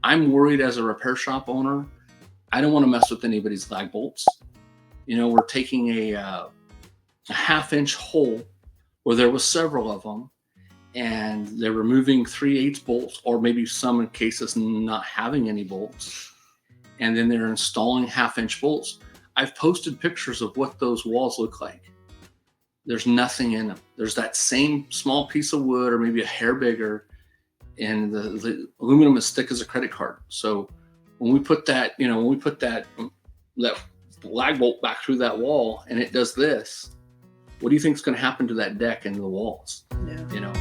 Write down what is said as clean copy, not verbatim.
I'm worried as a repair shop owner. I don't want to mess with anybody's lag bolts. We're taking a half-inch hole where there was several of them, and they're removing 3/8 bolts, or maybe some cases not having any bolts, and then they're installing half-inch bolts. I've posted pictures of what those walls look like. There's nothing in them. There's that same small piece of wood, or maybe a hair bigger, and the aluminum is thick as a credit card. So when we put that, that lag bolt back through that wall, and it does this, what do you think is going to happen to that deck and the walls? Yeah.